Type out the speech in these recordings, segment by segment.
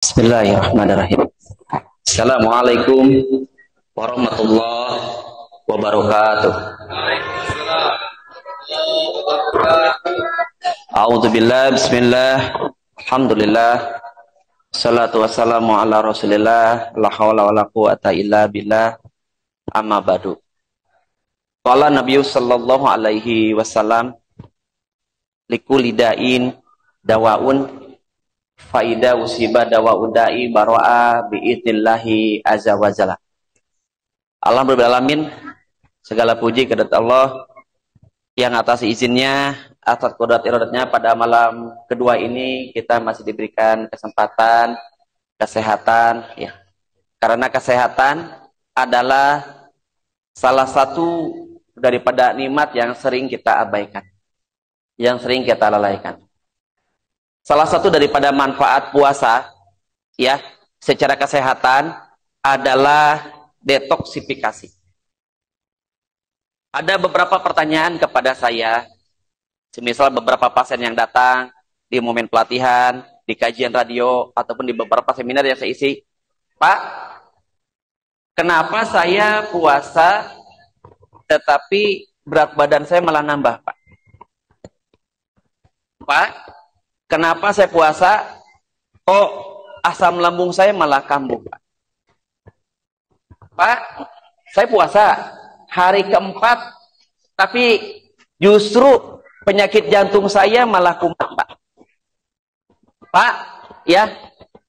Bismillahirrahmanirrahim. Assalamualaikum warahmatullahi wabarakatuh. A'udzubillah, bismillah, alhamdulillah, salatu wassalamu ala rasulillah, la hawla wa la quwata illa billah, amma ba'du. Qala Nabi sallallahu alaihi wasallam, likulli da'in dawaun faida usiba dawa udai baro'a bi'idnillahi azza wa jalla. Alhamdulillahirrahmanirrahim, segala puji kepada Allah yang atas izinnya, atas qudrat iradatnya pada malam kedua ini kita masih diberikan kesempatan, kesehatan ya. Karena kesehatan adalah salah satu daripada nikmat yang sering kita abaikan, yang sering kita lalaikan. Salah satu daripada manfaat puasa ya secara kesehatan adalah detoksifikasi. Ada beberapa pertanyaan kepada saya, semisal beberapa pasien yang datang di momen pelatihan, di kajian radio ataupun di beberapa seminar yang saya isi. Pak, kenapa saya puasa tetapi berat badan saya malah nambah, Pak? Pak, kenapa saya puasa, kok asam lambung saya malah kambuh, Pak? Pak, saya puasa hari keempat, tapi justru penyakit jantung saya malah kumat, Pak. Pak, ya,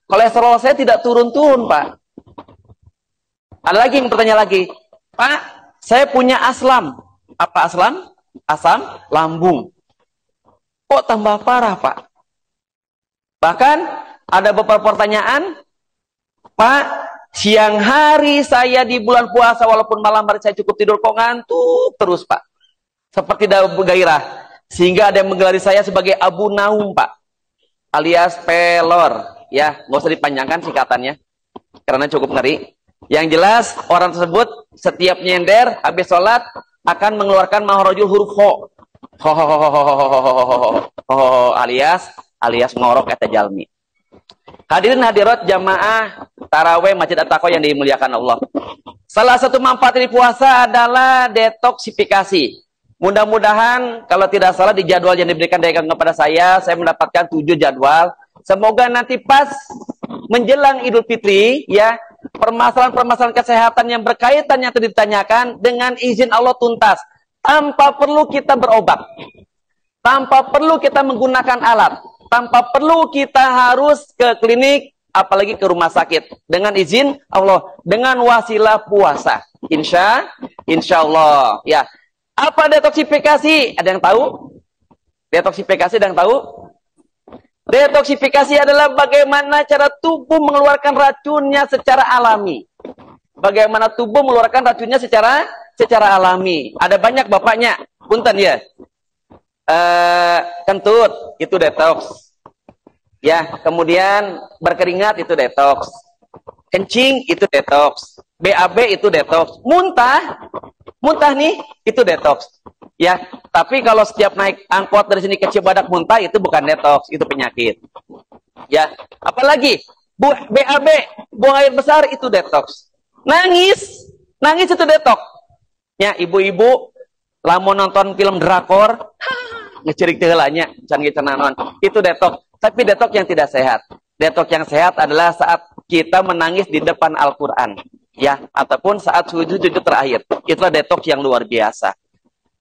kolesterol saya tidak turun-turun, Pak. Ada lagi yang bertanya lagi, Pak, saya punya aslam. Apa aslam? Asam lambung. Kok tambah parah, Pak? Bahkan ada beberapa pertanyaan, Pak, siang hari saya di bulan puasa walaupun malam hari saya cukup tidur kok ngantuk terus, Pak. Seperti tidak bergairah. Sehingga ada yang menggelari saya sebagai Abu Naum, Pak. Alias pelor. Ya, nggak usah dipanjangkan singkatannya. Karena cukup ngeri. Yang jelas orang tersebut setiap nyender habis sholat akan mengeluarkan mahrojul huruf ho. Alias ngorok kata jalmi. Hadirin hadirat jamaah taraweh Masjid At-Taqwa yang dimuliakan Allah. Salah satu manfaat dari puasa adalah detoksifikasi. Mudah-mudahan kalau tidak salah di jadwal yang diberikan kepada saya mendapatkan 7 jadwal. Semoga nanti pas menjelang Idul Fitri ya, permasalahan-permasalahan kesehatan yang berkaitan yang tadi ditanyakan dengan izin Allah tuntas tanpa perlu kita berobat. Tanpa perlu kita menggunakan alat, tanpa perlu kita harus ke klinik, apalagi ke rumah sakit. Dengan izin Allah, dengan wasilah puasa. Insya Allah. Ya. Apa detoksifikasi? Ada yang tahu? Detoksifikasi ada yang tahu? Detoksifikasi adalah bagaimana cara tubuh mengeluarkan racunnya secara alami. Bagaimana tubuh mengeluarkan racunnya secara alami. Ada banyak bapaknya. Punten ya. Kentut itu detoks ya, kemudian berkeringat itu detoks, kencing itu detoks, BAB itu detoks, muntah nih itu detoks ya. Tapi kalau setiap naik angkot dari sini ke Cibadak muntah itu bukan detoks, itu penyakit ya. Apalagi BAB, buang air besar itu detoks, nangis itu detoks ya. Ibu-ibu lamun nonton film drakor ngecerik tehelanya, can gitu nanon. Itu detoks, tapi detoks yang tidak sehat. Detoks yang sehat adalah saat kita menangis di depan Al-Qur'an, ya, ataupun saat sujud terakhir. Itulah detoks yang luar biasa.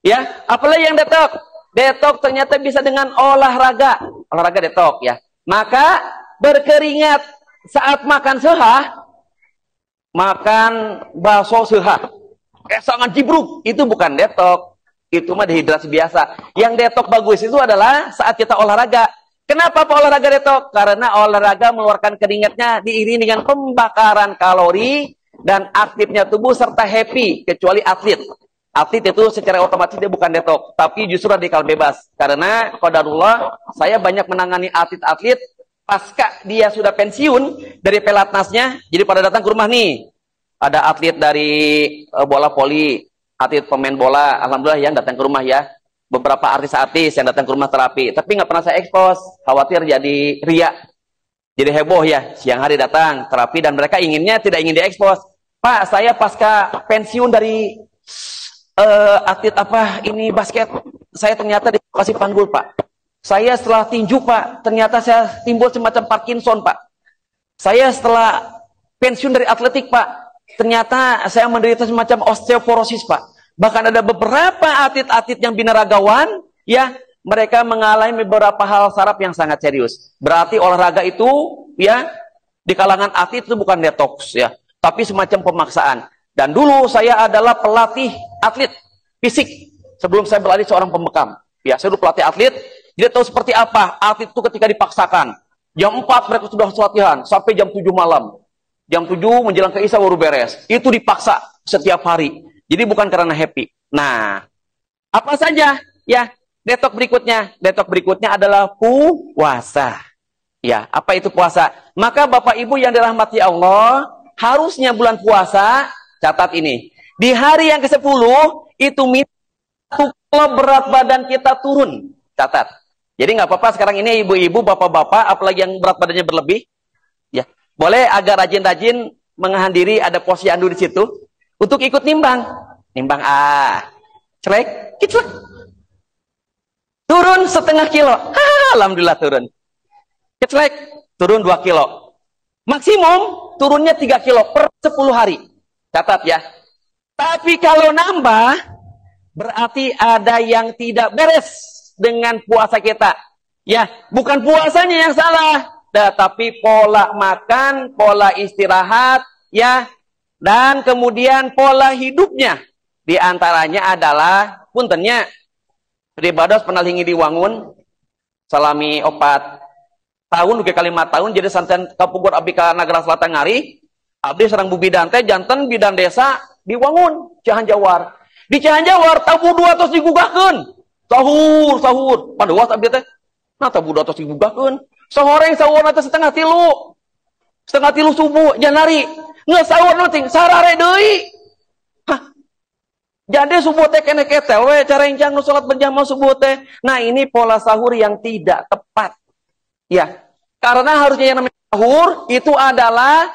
Ya, apalagi yang detoks? Detoks ternyata bisa dengan olahraga. Olahraga detoks ya. Maka berkeringat saat makan sehah, makan bakso sehah, sangat jibruk, itu bukan detoks. Itu mah dehidrasi biasa. Yang detoks bagus itu adalah saat kita olahraga. Kenapa Pak olahraga detoks? Karena olahraga mengeluarkan keringatnya diiringi dengan pembakaran kalori dan aktifnya tubuh serta happy, kecuali atlet. Atlet itu secara otomatis dia bukan detoks, tapi justru radikal bebas. Karena qadarullah, saya banyak menangani atlet-atlet pasca dia sudah pensiun dari pelatnasnya, jadi pada datang ke rumah nih. Ada atlet dari bola voli, atlet pemain bola, alhamdulillah yang datang ke rumah ya. Beberapa artis-artis yang datang ke rumah terapi, tapi nggak pernah saya expose, khawatir jadi ria. Jadi heboh ya, siang hari datang terapi dan mereka inginnya tidak ingin diekspos. Pak, saya pasca pensiun dari atlet apa ini basket, saya ternyata dikasih panggul Pak. Saya setelah tinju Pak, ternyata saya timbul semacam Parkinson Pak. Saya setelah pensiun dari atletik Pak, ternyata saya menderita semacam osteoporosis Pak. Bahkan ada beberapa atlet-atlet yang binaragawan, ya, mereka mengalami beberapa hal saraf yang sangat serius. Berarti olahraga itu, ya, di kalangan atlet itu bukan detox, ya, tapi semacam pemaksaan. Dan dulu saya adalah pelatih atlet fisik sebelum saya beralih seorang pembekam. Ya, saya dulu pelatih atlet, jadi tahu seperti apa atlet itu ketika dipaksakan. Jam 4 mereka sudah latihan sampai jam 7 malam. Jam 7 menjelang ke Isya baru beres. Itu dipaksa setiap hari. Jadi bukan karena happy. Nah, apa saja? Ya, detox berikutnya. Detox berikutnya adalah puasa. Ya, apa itu puasa? Maka Bapak Ibu yang dirahmati Allah, harusnya bulan puasa, catat ini. Di hari yang ke-10, itu kalau berat badan kita turun. Catat. Jadi nggak apa-apa sekarang ini ibu-ibu, bapak-bapak, apalagi yang berat badannya berlebih. Ya, boleh agak rajin-rajin mengahan diri, ada posyandu di situ. Untuk ikut nimbang. Nimbang celek, kiclek. Turun setengah kilo. Alhamdulillah turun. Kiclek, turun 2 kilo. Maksimum turunnya 3 kilo per 10 hari. Catat ya. Tapi kalau nambah, berarti ada yang tidak beres dengan puasa kita. Ya, bukan puasanya yang salah. Tapi pola makan, pola istirahat, ya, dan kemudian pola hidupnya. Di antaranya adalah puntennya ribados penalingi diwangun salami opat tahun ke kali 5 tahun jadi santen kapugur abdi ka Nagara Selatan ngari abdi sareng bubidan teh janten bidan desa diwangun Cihanjawar. Di Cihanjawar tabu 200 digugahkeun. Sahur paduas abdi teh. Nah tabu 200 digugahkeun. Sahoreng sahurna teh setengah tilu subuh janari. Nggak sahur nanti sarare deui. Jadi subuh teh kene ketel we cara encang nu salat berjamaah subuh teh. Nah, ini pola sahur yang tidak tepat. Ya. Karena harusnya yang namanya sahur itu adalah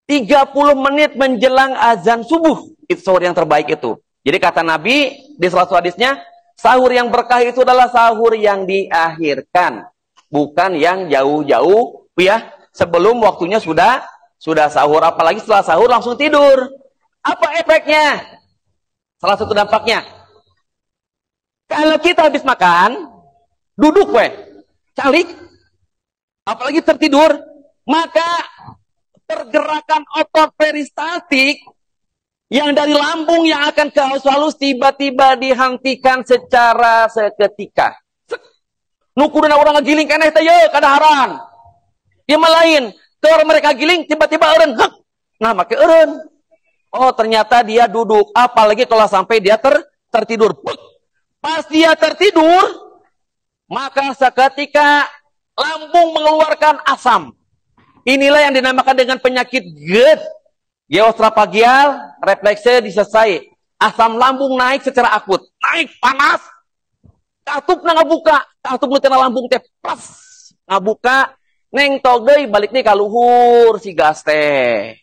30 menit menjelang azan subuh. Itu sahur yang terbaik itu. Jadi kata Nabi di salah satu hadisnya, sahur yang berkah itu adalah sahur yang diakhirkan, bukan yang jauh-jauh ya, sebelum waktunya sudah sahur, apalagi setelah sahur langsung tidur. Apa efeknya? Salah satu dampaknya, kalau kita habis makan, duduk calik, apalagi tertidur, maka pergerakan otot peristaltik yang dari lambung yang akan ke halus tiba-tiba dihentikan secara seketika. Nukuruna orang ngagiling keneh teh ye kadaharan. Dia lain, keur mereka giling tiba-tiba eureun hek. Nah, make eureun. Oh, ternyata dia duduk. Apalagi kalau sampai dia tertidur. Pas dia tertidur, maka seketika lambung mengeluarkan asam. Inilah yang dinamakan dengan penyakit GERD. Geostrapagial refleksnya diselesai. Asam lambung naik secara akut. Naik, panas. Katup na ngabuka. Katup nu tina lambung teh pas ngabuka. Neng togey balik nih kaluhur si gas teh.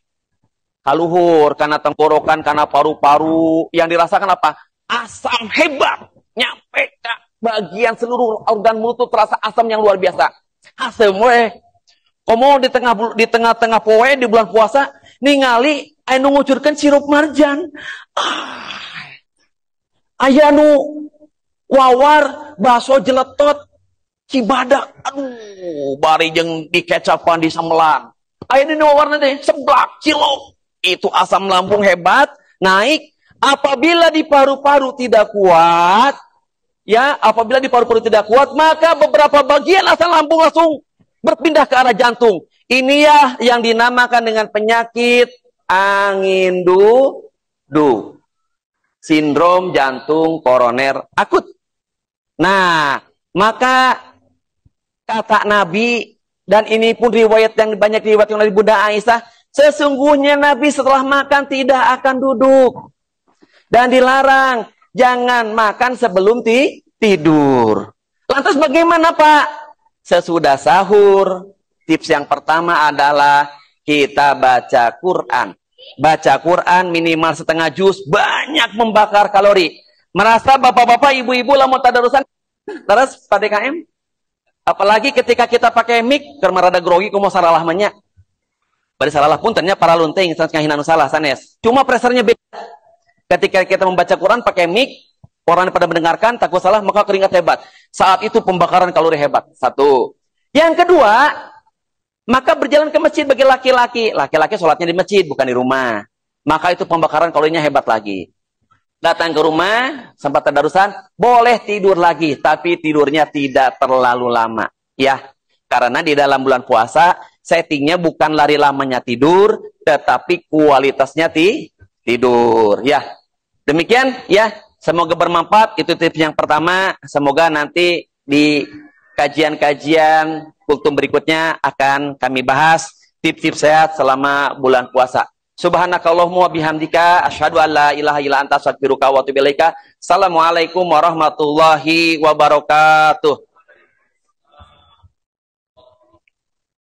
Kaluhur, karena tenggorokan, karena paru-paru. Yang dirasakan apa? Asam hebat. Nyampe ke bagian seluruh organ mulut itu terasa asam yang luar biasa. Asam komo di tengah-tengah poe di bulan puasa, ningali anu ngucurkeun sirup marjan. Aya nu wawar, bakso jeletot, cibadak. Aduh, bari jeung dikecapan di samelan. Aya nu wawarna teh seblak, cilok. Itu asam lambung hebat, naik. Apabila di paru-paru tidak kuat, ya, apabila di paru-paru tidak kuat, maka beberapa bagian asam lambung langsung berpindah ke arah jantung. Ini ya yang dinamakan dengan penyakit angin du. Sindrom jantung koroner akut. Nah, maka kata Nabi, dan ini pun riwayat yang banyak riwayat dari Bunda Aisyah, sesungguhnya Nabi setelah makan tidak akan duduk. Dan dilarang, jangan makan sebelum tidur. Lantas bagaimana Pak? Sesudah sahur, Tips yang pertama adalah kita baca Quran. Baca Quran minimal setengah juz, banyak membakar kalori. Merasa bapak-bapak, ibu-ibu lah mau tadarusan terus pada KM. Apalagi ketika kita pakai mic, karena rada grogi kumo salah mahnya. Bari salah pun ternyata para lunting ngahinanu salah sanes. Cuma pressernya beda. Ketika kita membaca Quran pakai mic, orang pada mendengarkan takut salah maka keringat hebat. Saat itu pembakaran kalori hebat. Satu. Yang kedua, maka berjalan ke masjid bagi laki-laki. Laki-laki sholatnya di masjid bukan di rumah. Maka itu pembakaran kalorinya hebat lagi. Datang ke rumah, sempat tadarusan, boleh tidur lagi, tapi tidurnya tidak terlalu lama. Ya, karena di dalam bulan puasa, settingnya bukan lari lamanya tidur, tetapi kualitasnya tidur. Ya, demikian ya. Semoga bermanfaat. Itu tips yang pertama. Semoga nanti di kajian-kajian kultum berikutnya akan kami bahas tips-tips sehat selama bulan puasa. Subhanakallahumma wa bihamdika asyhadu an la ilaha illa anta astaghfiruka wa atubu ilaika. Assalamualaikum warahmatullahi wabarakatuh.